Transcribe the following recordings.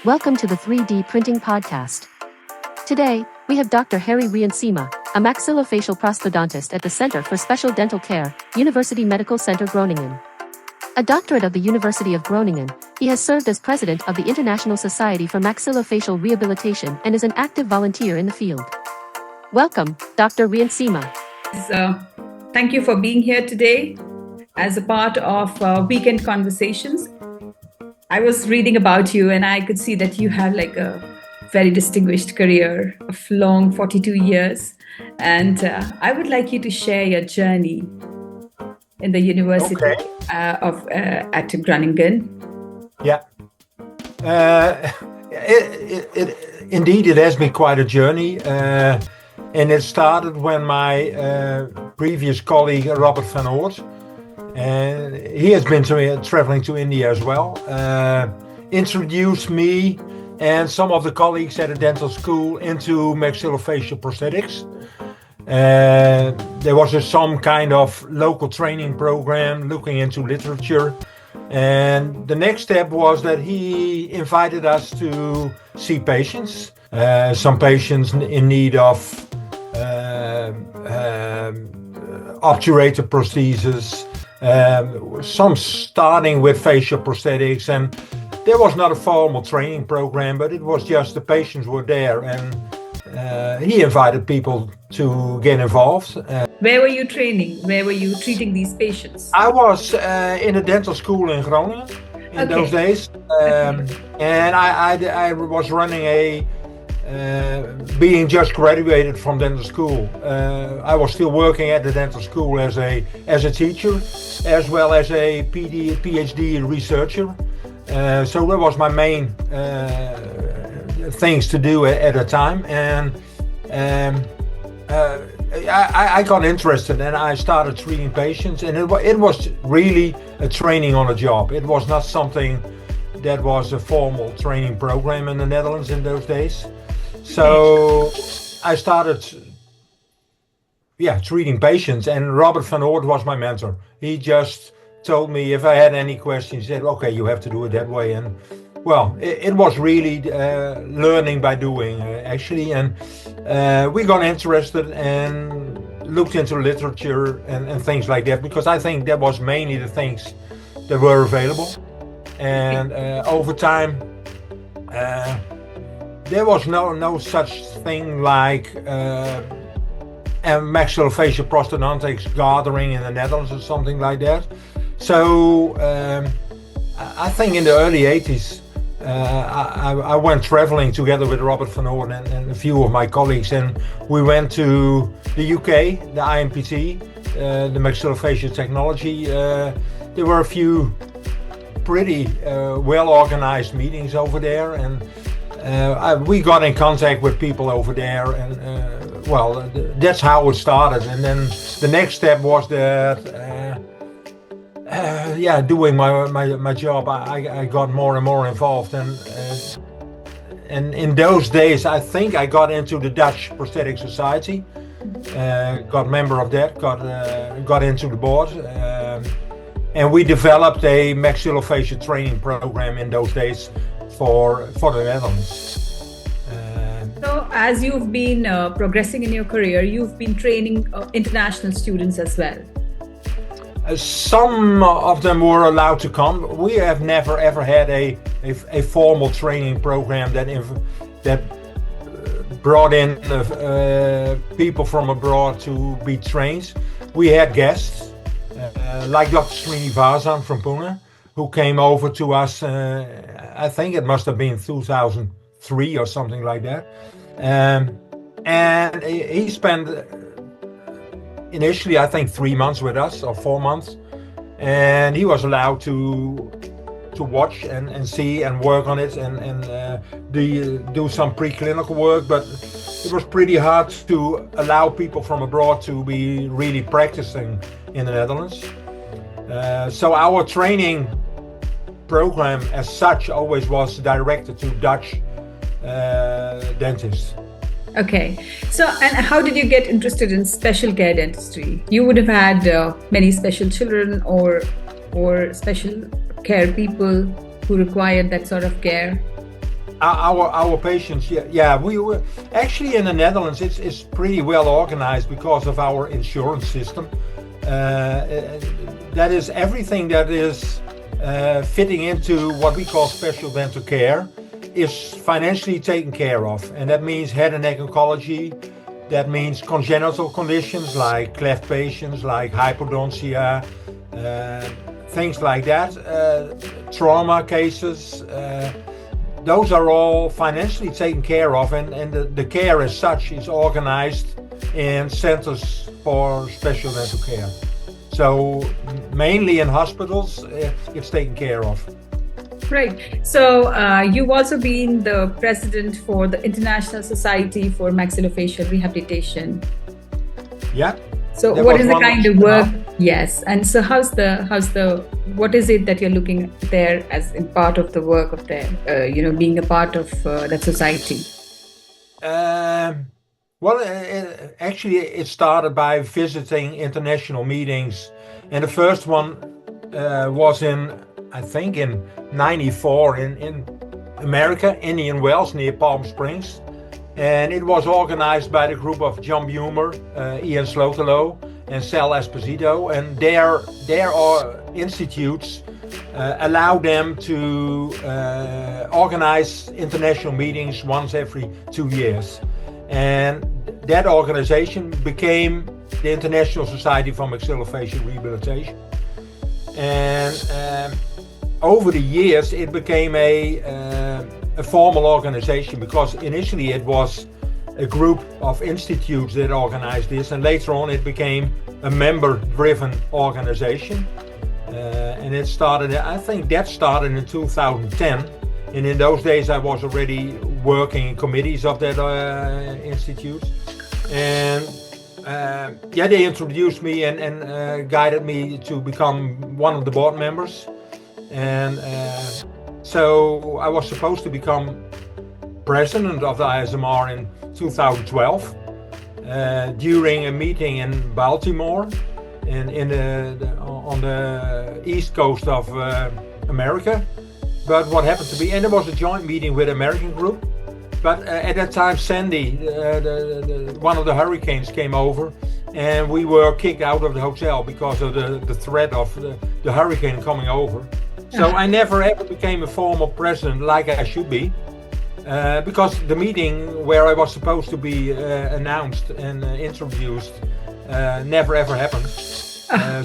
Welcome to the 3D Printing Podcast. Today, we have Dr. Harry Reintsema, a maxillofacial prosthodontist at the Center for Special Dental Care, University Medical Centre Groningen. A doctorate of the University of Groningen, he has served as president of the International Society for Maxillofacial Rehabilitation and is an active volunteer in the field. Welcome, Dr. Reintsema. Thank you for being here today as a part of Weekend Conversations. I was reading about you and I could see that you have like a very distinguished career of long 42 years. And I would like you to share your journey in the University at Groningen. Yeah. Indeed, it has been quite a journey. And it started when my previous colleague, Robert van Oort, and he has been traveling to India as well, introduced me and some of the colleagues at a dental school into maxillofacial prosthetics. There was some kind of local training program looking into literature. And the next step was that he invited us to see patients, some patients in need of obturator prosthesis, some starting with facial prosthetics, and there was not a formal training program, but it was just the patients were there, and he invited people to get involved. Where were you training? Where were you treating these patients? I was in a dental school in Groningen in those days, and I was running being just graduated from dental school. I was still working at the dental school as a teacher, as well as a PhD researcher. So that was my main things to do at the time, and I got interested and I started treating patients, and it was really a training on a job. It was not something that was a formal training program in the Netherlands in those days. So I started treating patients, and Robert van Oort was my mentor. He just told me if I had any questions, he said, okay, you have to do it that way. And well, it was really learning by doing, actually. And we got interested and looked into literature and things like that, because I think that was mainly the things that were available. And over time, there was no such thing like a maxillofacial prosthodontics gathering in the Netherlands or something like that. So I think in the early 80s, I went traveling together with Robert van Oort and a few of my colleagues, and we went to the UK, the IMPT, the maxillofacial technology. There were a few pretty well-organized meetings over there, and we got in contact with people over there, and that's how it started. And then the next step was that doing my job, I got more and more involved, and in those days I think I got into the Dutch Prosthetic Society, got member of that, got into the board, and we developed a maxillofacial training program in those days for the Netherlands. So as you've been progressing in your career, you've been training international students as well. Some of them were allowed to come. We have never ever had a formal training program that brought in people from abroad to be trained. We had guests like Dr Srinivas from Pune, who came over to us, I think it must have been 2003 or something like that. And he spent initially, I think, 3 months with us, or 4 months. And he was allowed to watch and see and work on it and do some preclinical work. But it was pretty hard to allow people from abroad to be really practicing in the Netherlands. So our training program as such always was directed to Dutch dentists. Okay, so and how did you get interested in special care dentistry? You would have had many special children or special care people who required that sort of care. Our patients, yeah, we were actually in the Netherlands. It's pretty well organized because of our insurance system. That is everything that is fitting into what we call special dental care is financially taken care of, and that means head and neck oncology. That means congenital conditions like cleft patients, like hypodontia, things like that, trauma cases. Those are all financially taken care of, and the care as such is organized in centers for special dental care. So mainly in hospitals, it's taken care of. Right. So you've also been the president for the International Society for Maxillofacial Rehabilitation. Yeah. So what is the kind of work? Yes. And so what is it that you're looking there as in part of the work of being a part of that society? Actually, it started by visiting international meetings, and the first one was in 94 in America, Indian Wells near Palm Springs, and it was organized by the group of John Bumer, Ian Slotelo, and Sal Esposito, and their institutes allow them to organize international meetings once every 2 years. And that organization became the International Society for Maxillofacial Rehabilitation. And over the years, it became a formal organization, because initially it was a group of institutes that organized this, and later on it became a member-driven organization. And it started, I think that started in 2010. And in those days, I was already working in committees of that institute. And they introduced me and guided me to become one of the board members. And so I was supposed to become president of the ISMR in 2012 during a meeting in Baltimore on the east coast of America. But what happened to be, and there was a joint meeting with American group, but at that time Sandy, one of the hurricanes, came over, and we were kicked out of the hotel because of the threat of the hurricane coming over. So I never ever became a formal president like I should be, because the meeting where I was supposed to be announced and introduced never ever happened.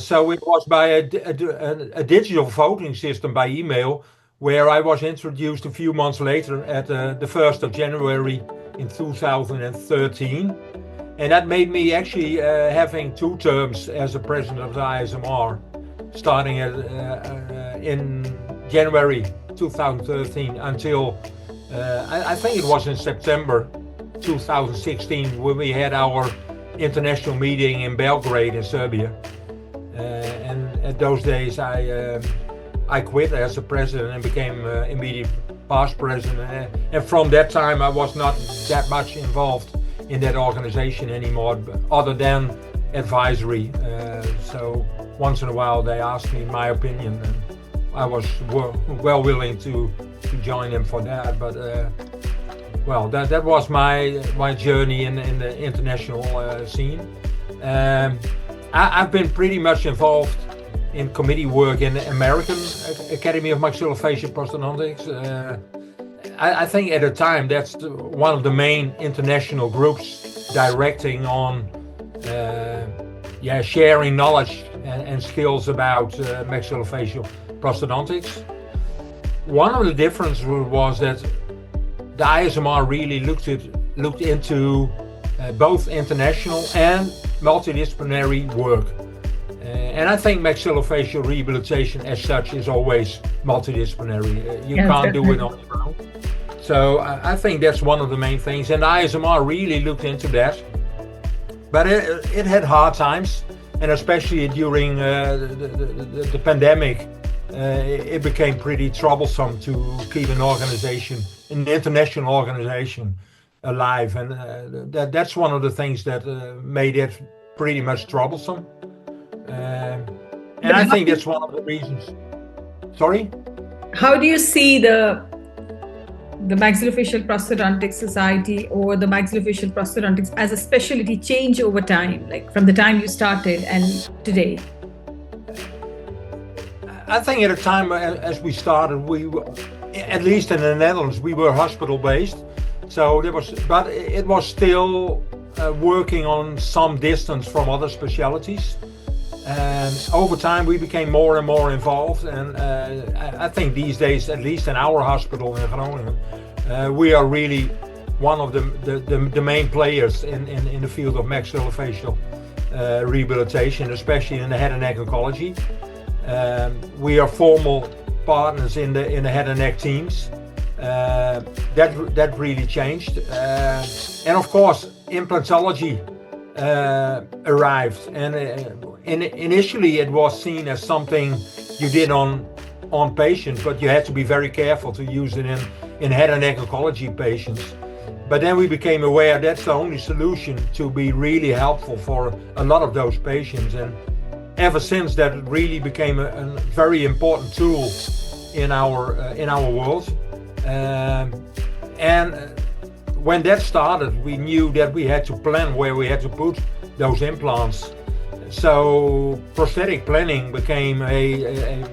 So it was by a digital voting system by email, where I was introduced a few months later at the 1st of January in 2013. And that made me actually having 2 terms as a president of the ISMR, starting in January 2013 until I think it was in September 2016 when we had our international meeting in Belgrade in Serbia. And at those days I quit as a president and became immediate past president. And from that time I was not that much involved in that organization anymore, other than advisory. So once in a while they asked me my opinion, and I was well willing to join them for that. But that was my journey in the international scene. I've been pretty much involved in committee work in the American Academy of Maxillofacial Prosthodontics. I think at the time that's one of the main international groups directing on sharing knowledge and skills about maxillofacial prosthodontics. One of the differences was that the ISMR really looked into both international and multidisciplinary work. And I think maxillofacial rehabilitation as such is always multidisciplinary. You can't do it on your own. So I think that's one of the main things. And the ISMR really looked into that. But it had hard times. And especially during the pandemic, it became pretty troublesome to keep an international organization alive. And that's one of the things that made it pretty much troublesome. And I think that's one of the reasons. Sorry? How do you see the Maxillofacial Prosthodontic Society or the Maxillofacial Prosthodontics as a specialty change over time, like from the time you started and today? I think at the time as we started, we were, at least in the Netherlands, we were hospital based. So but it was still working on some distance from other specialties. And over time we became more and more involved. And I think these days, at least in our hospital in Groningen, we are really one of the main players in the field of maxillofacial rehabilitation, especially in the head and neck oncology. We are formal partners in the head and neck teams. That really changed, and of course implantology arrived, and initially it was seen as something you did on patients, but you had to be very careful to use it in head and neck oncology patients. But then we became aware that's the only solution to be really helpful for a lot of those patients, and ever since that really became a very important tool in our world. And when that started, we knew that we had to plan where we had to put those implants. So prosthetic planning became a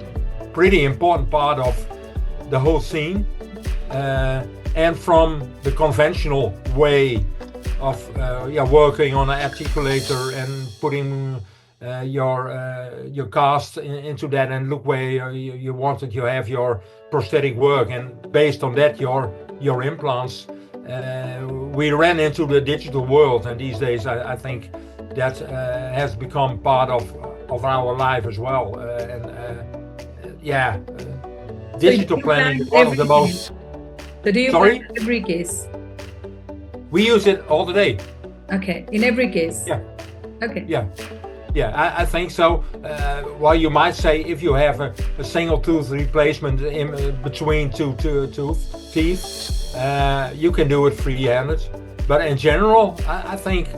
pretty important part of the whole scene. And from the conventional way of working on an articulator and putting your cast into that, and look where you wanted to have your prosthetic work, and based on that your implants. We ran into the digital world, and these days I think that has become part of our life as well. Digital planning is one of the most. So do you Sorry? plan every case? We use it all the day. Okay, in every case. Yeah. Okay. Yeah, I think so. Well, you might say if you have a single tooth replacement in between two teeth, you can do it free-handed. But in general, I think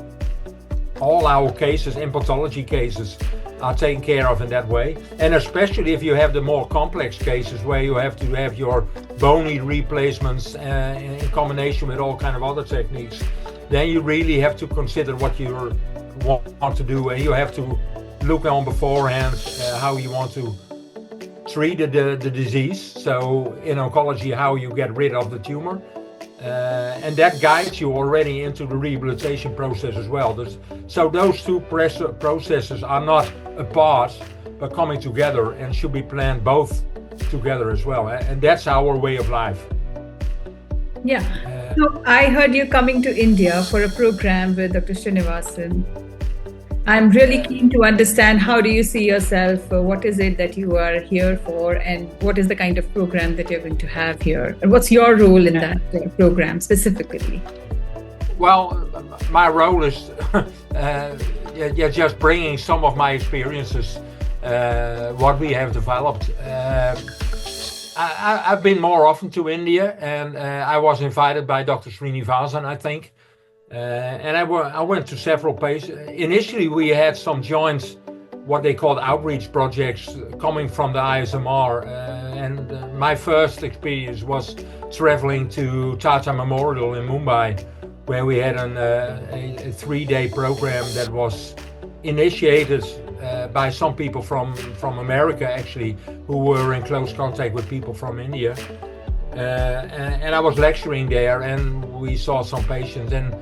all our cases, implantology cases, are taken care of in that way. And especially if you have the more complex cases where you have to have your bony replacements in combination with all kind of other techniques, then you really have to consider what you want to do, and you have to look on beforehand how you want to treat the disease. So in oncology, how you get rid of the tumor. And that guides you already into the rehabilitation process as well. So those two processes are not apart, but coming together, and should be planned both together as well. And that's our way of life. Yeah. So I heard you coming to India for a program with Dr. Srinivas. I'm really keen to understand, how do you see yourself? What is it that you are here for, and what is the kind of program that you're going to have here? And what's your role in that program specifically? Well, my role is just bringing some of my experiences, what we have developed. I've been more often to India, and I was invited by Dr. Srinivas, I think. And I went to several places. Initially, we had some joint, what they called outreach projects coming from the ISMR. And my first experience was traveling to Tata Memorial in Mumbai, where we had a 3-day program that was initiated by some people from America, actually, who were in close contact with people from India. And I was lecturing there, and we saw some patients. And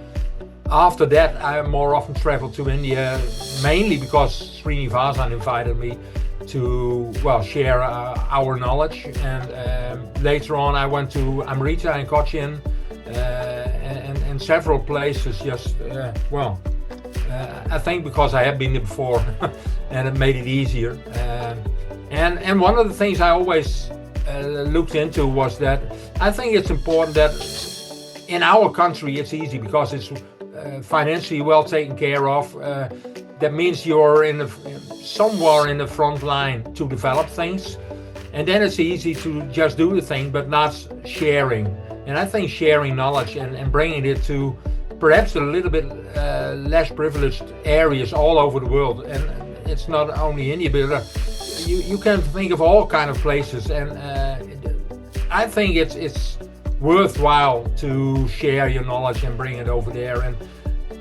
after that, I more often traveled to India, mainly because Srinivasan invited me to, share our knowledge. And later on, I went to Amrita and Cochin, and several places. I think because I had been there before, and it made it easier. And one of the things I always looked into was that I think it's important that in our country it's easy because it's financially well taken care of. That means you're somewhere in the front line to develop things, and then it's easy to just do the thing but not sharing. And I think sharing knowledge and bringing it to perhaps a little bit less privileged areas all over the world, and it's not only India, but you can think of all kind of places. And I think it's worthwhile to share your knowledge and bring it over there,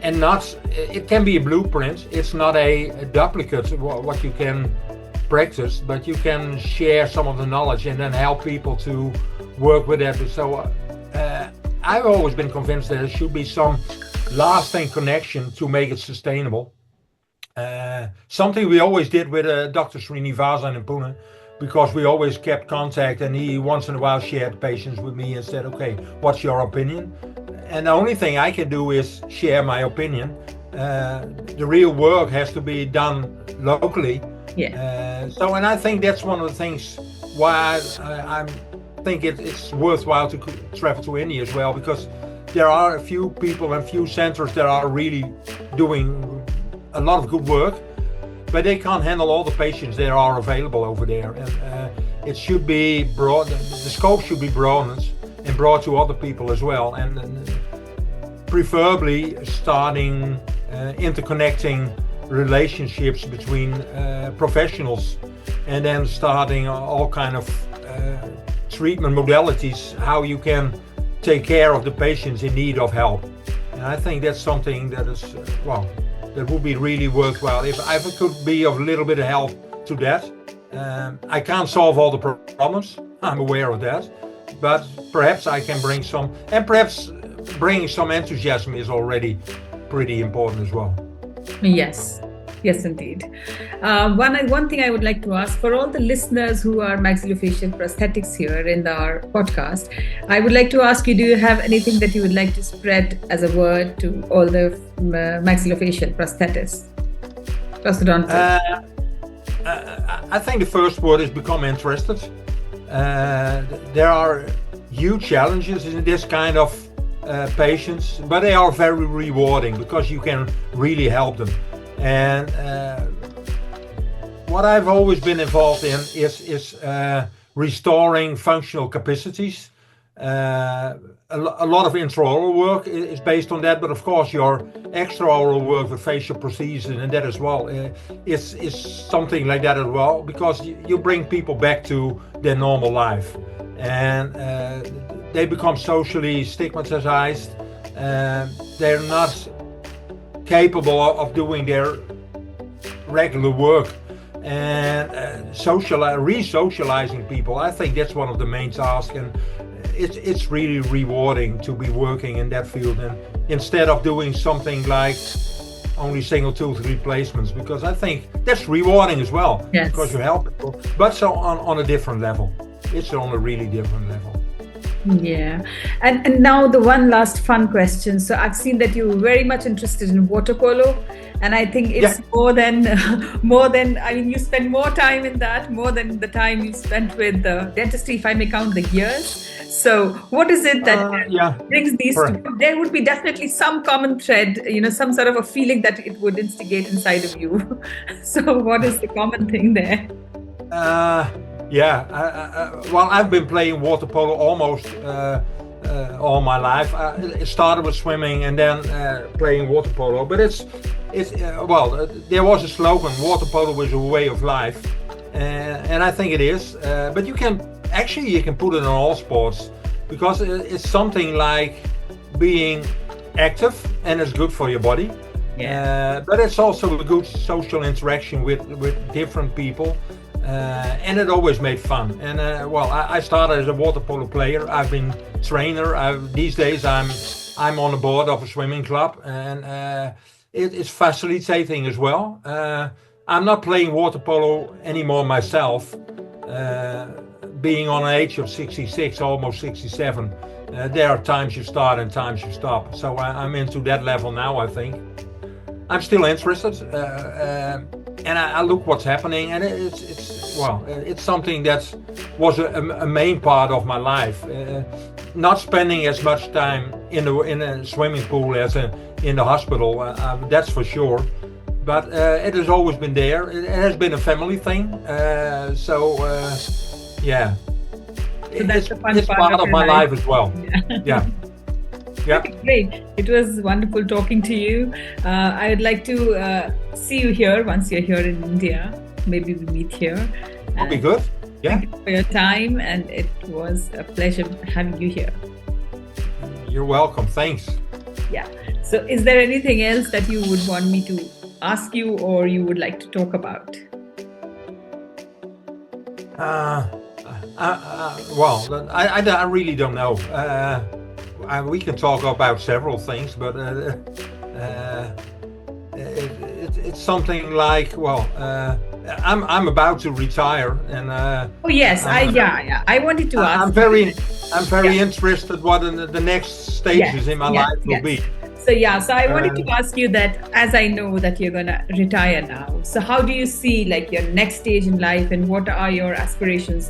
and not, it can be a blueprint. It's not a duplicate of what you can practice, but you can share some of the knowledge and then help people to work with that. So I've always been convinced that there should be some lasting connection to make it sustainable. Something we always did with Dr Srinivas in Pune, because we always kept contact, and he once in a while shared patients with me and said, okay, what's your opinion? And the only thing I can do is share my opinion. The real work has to be done locally. Yeah. And I think that's one of the things why I think it's worthwhile to travel to India as well, because there are a few people and few centers that are really doing a lot of good work, but they can't handle all the patients that are available over there. And it should be broad, the scope should be broadened and brought to other people as well. And preferably starting interconnecting relationships between professionals, and then starting all kind of treatment modalities, how you can take care of the patients in need of help. And I think that's something that is, that would be really worthwhile. If I could be of a little bit of help to that. I can't solve all the problems, I'm aware of that, but perhaps I can bring some, and perhaps bringing some enthusiasm is already pretty important as well. Yes. Yes, indeed. One thing I would like to ask for all the listeners who are maxillofacial prosthetics here in our podcast, I would like to ask you, do you have anything that you would like to spread as a word to all the maxillofacial prosthodontists? I think the first word is become interested. There are huge challenges in this kind of patients, but they are very rewarding because you can really help them. And what I've always been involved in is restoring functional capacities. A lot of intraoral work is based on that, but of course your extraoral work with facial prosthesis and that as well is something like that as well, because you bring people back to their normal life, and they become socially stigmatized. They're not capable of doing their regular work, and re-socializing people. I think that's one of the main tasks, and it's really rewarding to be working in that field, and instead of doing something like only single tooth replacements, because I think that's rewarding as well. Yes. Because you help people, but so on a different level. It's on a really different level. Yeah. And now the one last fun question. So I've seen that you're very much interested in water polo, and I think it's more than, I mean, you spend more time in that, more than the time you spent with dentistry, if I may count the years. So what is it that brings these two? There would be definitely some common thread, some sort of a feeling that it would instigate inside of you. So what is the common thing there? Well, I've been playing water polo almost all my life. It started with swimming and then playing water polo. But there was a slogan: water polo is a way of life, and I think it is. But you can put it in all sports, because it's something like being active, and it's good for your body. Yeah. But it's also a good social interaction with different people. And it always made fun. And I started as a water polo player. I've been trainer. These days I'm on the board of a swimming club, and it's facilitating as well. I'm not playing water polo anymore myself. Being on an age of 66, almost 67, there are times you start and times you stop. So I'm into that level now. I think I'm still interested. And I look what's happening, and it's something that was a main part of my life. Not spending as much time in a swimming pool as in the hospital, that's for sure. But it has always been there. It has been a family thing. So that's it's part of my life as well. Yeah. Yeah. Great. It was wonderful talking to you. I would like to see you here once you're here in India. Maybe we meet here. That'll be good. Yeah. Thank you for your time, and it was a pleasure having you here. You're welcome. Thanks. Yeah. So is there anything else that you would want me to ask you or you would like to talk about? Well, I really don't know. We can talk about several things, but it's something like, well, I'm about to retire, and oh yes, I wanted to ask. I'm very interested what the next stages in my life will be. So I wanted to ask you that, as I know that you're gonna retire now. So how do you see like your next stage in life, and what are your aspirations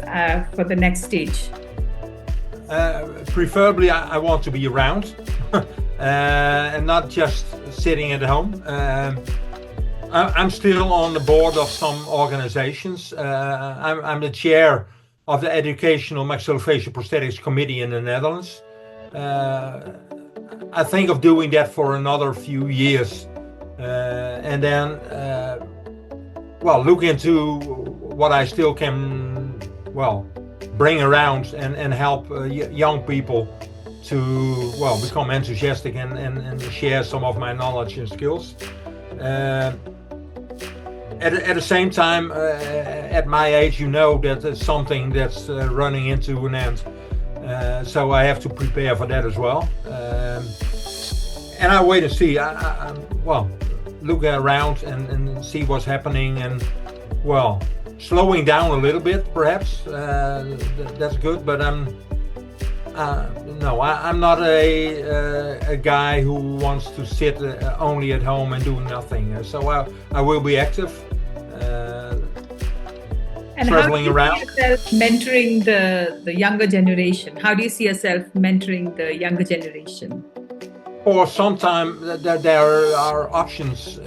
for the next stage? Preferably, I want to be around and not just sitting at home. I'm still on the board of some organizations. I'm the chair of the Educational Maxillofacial Prosthetics Committee in the Netherlands. I think of doing that for another few years, and then, look into what I still can, bring around and help young people to, become enthusiastic and share some of my knowledge and skills. At the same time, at my age, you know that it's something that's running into an end. So I have to prepare for that as well. And I wait and see. Look around and see what's happening, and slowing down a little bit, perhaps. That's good. But I'm not a guy who wants to sit only at home and do nothing. So I will be active. And traveling around. How do you see yourself mentoring the younger generation? How do you see yourself mentoring the younger generation? For some time, there are options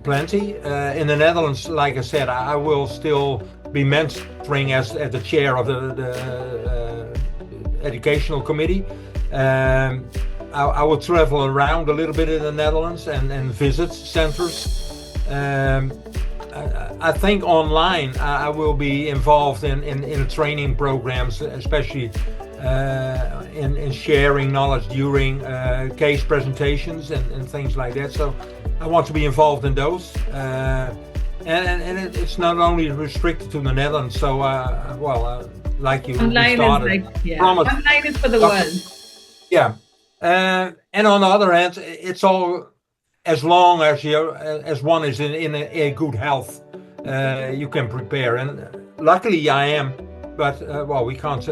plenty. In the Netherlands, like I said, I will still be mentoring as the chair of the educational committee. I will travel around a little bit in the Netherlands and visit centers. I think online I will be involved in training programs, especially in sharing knowledge during case presentations and things like that. So I want to be involved in those. And it's not only restricted to the Netherlands. So, like you online started, online is for the world. Yeah. And on the other hand, it's all, as long as one is in a good health, you can prepare. And luckily I am, but we can't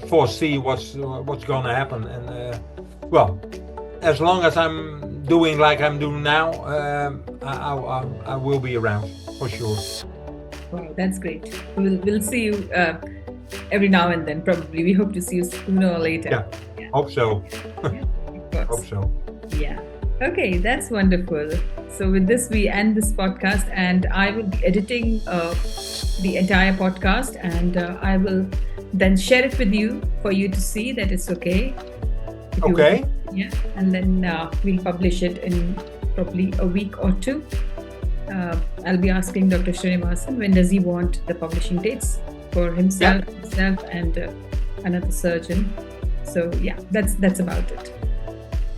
foresee what's going to happen. And as long as I'm doing like I'm doing now, I will be around for sure. Wow, that's great. We'll see you every now and then. Probably we hope to see you sooner or later. Yeah. Hope so. Yeah, of course. Hope so. Yeah. Okay, that's wonderful. So with this, we end this podcast, and I will be editing the entire podcast, and I will then share it with you for you to see that it's okay. Okay. Yeah, and then we'll publish it in probably a week or two. I'll be asking Dr. Srinivas when does he want the publishing dates for himself and another surgeon. So yeah, that's about it.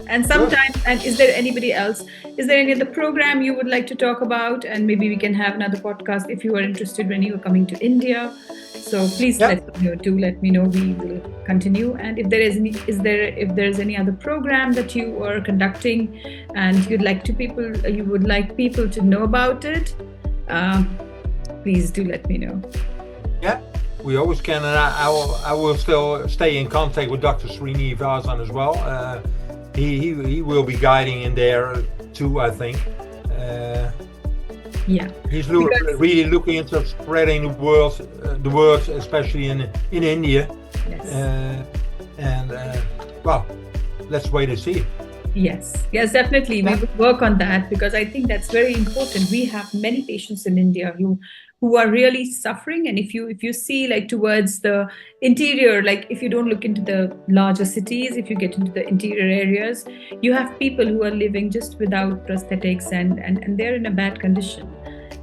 And sometimes, and is there anybody else? Is there any other program you would like to talk about? And maybe we can have another podcast if you are interested when you are coming to India. So please let me know. Do let me know. We will continue. And if there is any other program that you are conducting and you would like people to know about it, please do let me know. Yeah, we always can, and I will still stay in contact with Dr. Srinivas as well. He will be guiding in there too, I think. He's really looking into spreading the word, especially in India. Yes. Let's wait and see. Yes, definitely. We will work on that, because I think that's very important. We have many patients in India who are really suffering, and if you see like towards the interior, like if you don't look into the larger cities, if you get into the interior areas, you have people who are living just without prosthetics and they're in a bad condition.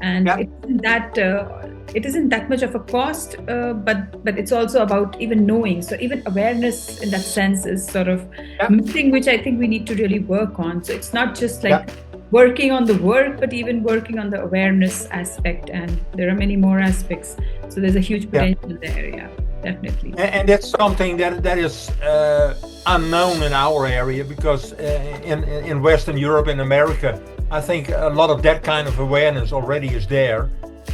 and Yeah. it isn't that much of a cost, but it's also about even knowing. So even awareness in that sense is sort of missing, which I think we need to really work on. So it's not just like working on the work, but even working on the awareness aspect, and there are many more aspects. So there's a huge potential there. Yeah, definitely. And that's something that is unknown in our area, because in Western Europe and America, I think a lot of that kind of awareness already is there.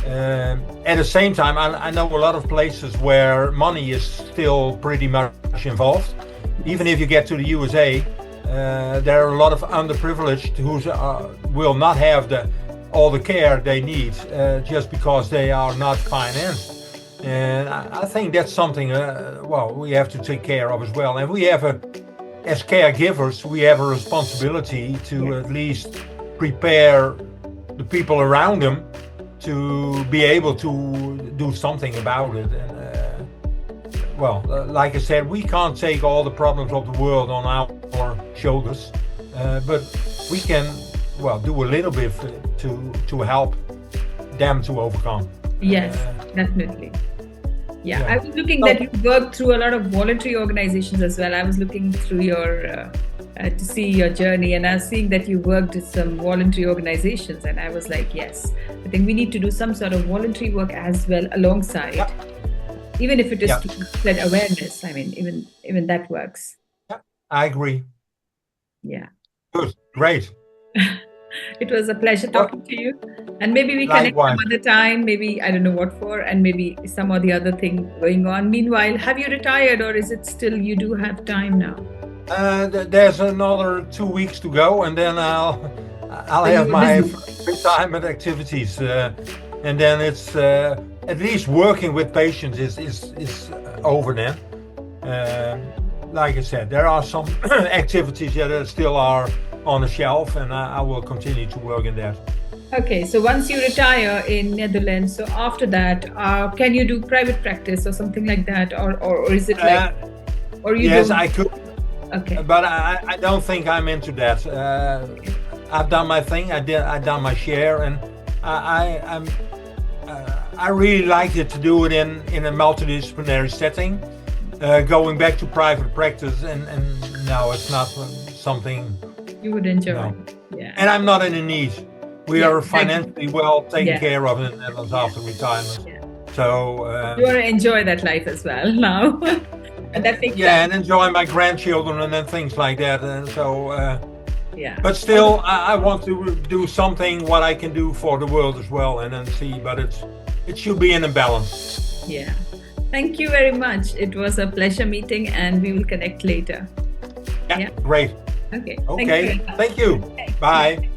At the same time, I know a lot of places where money is still pretty much involved. Even if you get to the USA, there are a lot of underprivileged who will not have all the care they need just because they are not financed. And I think that's something, we have to take care of as well. And we have as caregivers, we have a responsibility to at least prepare the people around them to be able to do something about it. And like I said, we can't take all the problems of the world on our shoulders, but we can, do a little bit to help them to overcome. Yes, definitely. Yeah, I was looking that you worked through a lot of voluntary organizations as well. I was looking through your to see your journey, and I was seeing that you worked with some voluntary organizations, and I was like, yes, I think we need to do some sort of voluntary work as well alongside, even if it is to spread awareness. I mean, even that works. Yeah, I agree. Yeah. Good, great. It was a pleasure talking to you, and maybe we connect some other time, maybe, I don't know what for, and maybe some or the other thing going on. Meanwhile, have you retired, or is it still you do have time now? There's another 2 weeks to go, and then I'll have my retirement activities, and then it's at least working with patients is over then. Like I said, there are some activities that still are on the shelf, and I will continue to work in that. Okay, so once you retire in Netherlands, so after that, can you do private practice or something like that, or is it like? Or you? Yes, I could. Okay. But I don't think I'm into that. I've done my thing. I've done my share, and I really like it to do it in a multidisciplinary setting. Going back to private practice, and no, it's not something you would enjoy. No. Yeah. And I'm not in a need. We are financially well taken care of in the Netherlands after retirement. Yeah. So you want to enjoy that life as well now. And that makes sense. And enjoy my grandchildren and then things like that. And so but still I want to do something what I can do for the world as well, and then see, but it should be in a balance. Yeah. Thank you very much. It was a pleasure meeting, and we will connect later. Yeah. Great. Okay. Thank you. Bye.